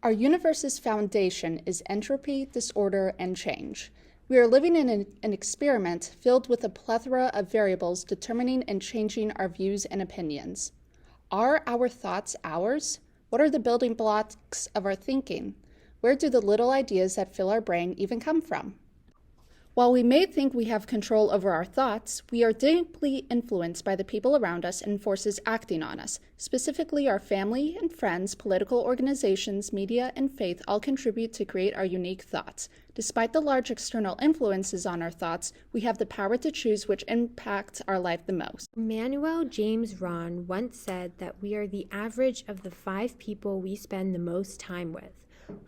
Our universe's foundation is entropy, disorder, and change. We are living in an experiment filled with a plethora of variables determining and changing our views and opinions. Are our thoughts ours? What are the building blocks of our thinking? Where do the little ideas that fill our brain even come from? While we may think we have control over our thoughts, we are deeply influenced by the people around us and forces acting on us. Specifically, our family and friends, political organizations, media, and faith all contribute to create our unique thoughts. Despite the large external influences on our thoughts, we have the power to choose which impacts our life the most. Manuel James Ron once said that we are the average of the 5 people we spend the most time with.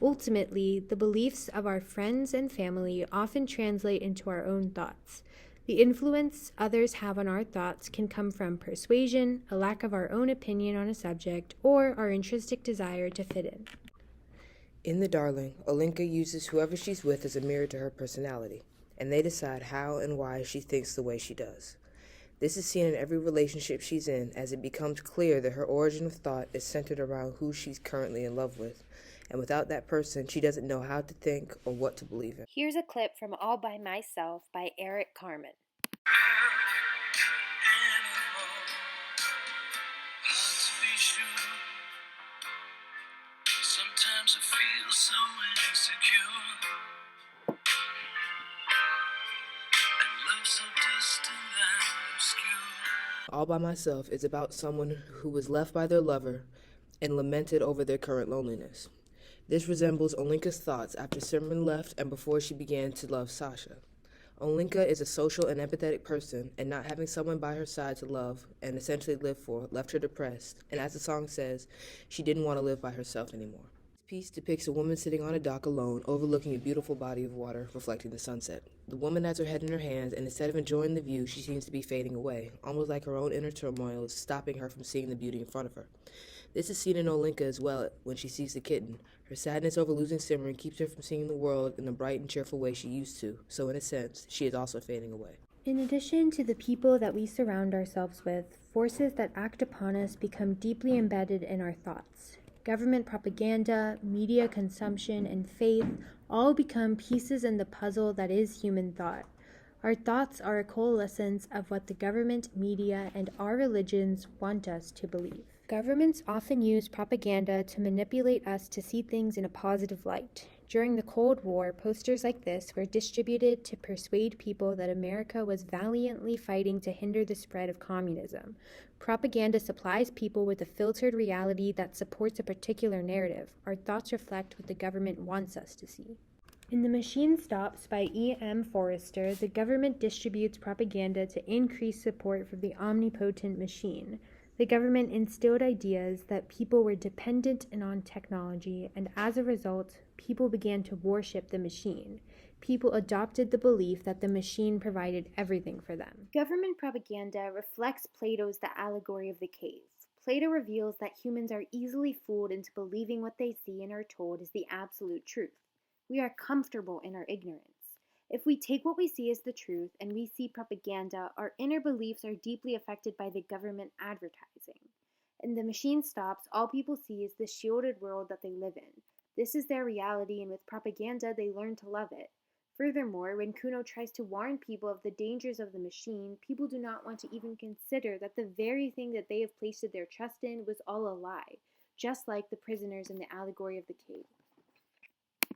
Ultimately, the beliefs of our friends and family often translate into our own thoughts. The influence others have on our thoughts can come from persuasion, a lack of our own opinion on a subject, or our intrinsic desire to fit in. In The Darling, Olenka uses whoever she's with as a mirror to her personality, and they decide how and why she thinks the way she does. This is seen in every relationship she's in, as it becomes clear that her origin of thought is centered around who she's currently in love with, and without that person, she doesn't know how to think or what to believe in. Here's a clip from All by Myself by Eric Carmen. Sometimes I feel so insecure, and love so distant and obscure. All by Myself is about someone who was left by their lover and lamented over their current loneliness. This resembles Olenka's thoughts after Simran left and before she began to love Sasha. Olenka is a social and empathetic person, and not having someone by her side to love and essentially live for left her depressed, and as the song says, she didn't want to live by herself anymore. This piece depicts a woman sitting on a dock alone, overlooking a beautiful body of water reflecting the sunset. The woman has her head in her hands, and instead of enjoying the view, she seems to be fading away, almost like her own inner turmoil is stopping her from seeing the beauty in front of her. This is seen in Olenka as well when she sees the kitten. Her sadness over losing Simran keeps her from seeing the world in the bright and cheerful way she used to, so in a sense, she is also fading away. In addition to the people that we surround ourselves with, forces that act upon us become deeply embedded in our thoughts. Government propaganda, media consumption, and faith all become pieces in the puzzle that is human thought. Our thoughts are a coalescence of what the government, media, and our religions want us to believe. Governments often use propaganda to manipulate us to see things in a positive light. During the Cold War, posters like this were distributed to persuade people that America was valiantly fighting to hinder the spread of communism. Propaganda supplies people with a filtered reality that supports a particular narrative. Our thoughts reflect what the government wants us to see. In The Machine Stops by E.M. Forrester, the government distributes propaganda to increase support for the omnipotent machine. The government instilled ideas that people were dependent on technology, and as a result, people began to worship the machine. People adopted the belief that the machine provided everything for them. Government propaganda reflects Plato's The Allegory of the Cave. Plato reveals that humans are easily fooled into believing what they see and are told is the absolute truth. We are comfortable in our ignorance. If we take what we see as the truth and we see propaganda, our inner beliefs are deeply affected by the government advertising. In The Machine Stops, all people see is the shielded world that they live in. This is their reality, and with propaganda, they learn to love it. Furthermore, when Kuno tries to warn people of the dangers of the machine, people do not want to even consider that the very thing that they have placed their trust in was all a lie, just like the prisoners in the allegory of the cave.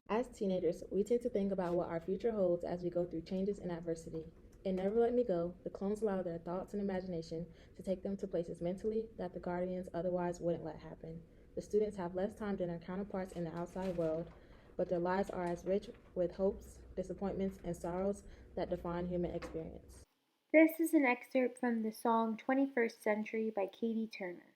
As teenagers, we tend to think about what our future holds as we go through changes and adversity. In Never Let Me Go, the clones allow their thoughts and imagination to take them to places mentally that the Guardians otherwise wouldn't let happen. The students have less time than their counterparts in the outside world, but their lives are as rich with hopes, disappointments, and sorrows that define human experience. This is an excerpt from the song 21st Century by Katie Turner.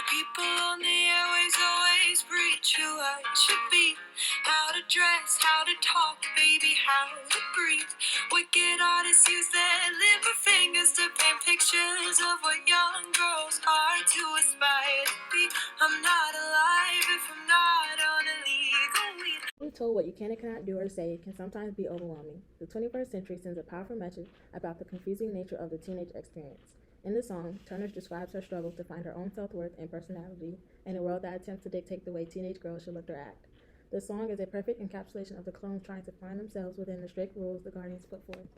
People on the airways always preach who I should be. How to dress, how to talk, baby, how to breathe. Wicked artists use their limber fingers to paint pictures of what young girls are to aspire to be. I'm not alive if I'm not on a legal weed. Being told what you can and cannot do or say can sometimes be overwhelming. The 21st century sends a powerful message about the confusing nature of the teenage experience. In the song, Turner describes her struggle to find her own self-worth and personality in a world that attempts to dictate the way teenage girls should look or act. The song is a perfect encapsulation of the clones trying to find themselves within the strict rules the Guardians put forth.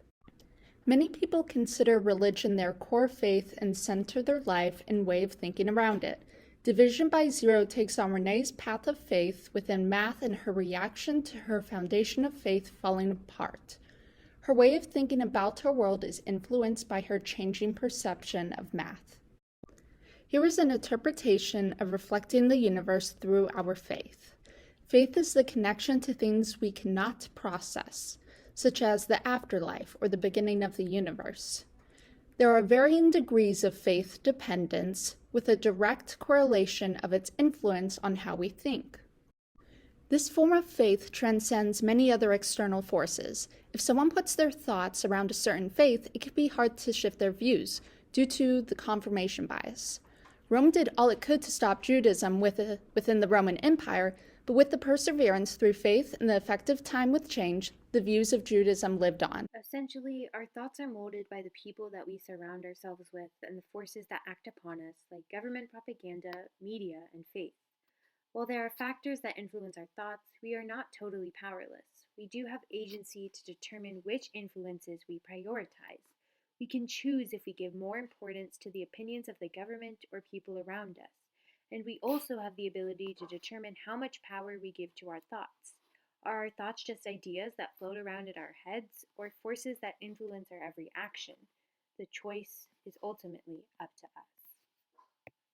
Many people consider religion their core faith and center their life and way of thinking around it. Division by Zero takes on Renee's path of faith within math and her reaction to her foundation of faith falling apart. Her way of thinking about her world is influenced by her changing perception of math. Here is an interpretation of reflecting the universe through our faith. Faith is the connection to things we cannot process, such as the afterlife or the beginning of the universe. There are varying degrees of faith dependence, with a direct correlation of its influence on how we think. This form of faith transcends many other external forces. If someone puts their thoughts around a certain faith, it can be hard to shift their views due to the confirmation bias. Rome did all it could to stop Judaism within the Roman Empire, but with the perseverance through faith and the effective time with change, the views of Judaism lived on. Essentially, our thoughts are molded by the people that we surround ourselves with and the forces that act upon us, like government propaganda, media, and faith. While there are factors that influence our thoughts, we are not totally powerless. We do have agency to determine which influences we prioritize. We can choose if we give more importance to the opinions of the government or people around us. And we also have the ability to determine how much power we give to our thoughts. Are our thoughts just ideas that float around in our heads, or forces that influence our every action? The choice is ultimately up to us.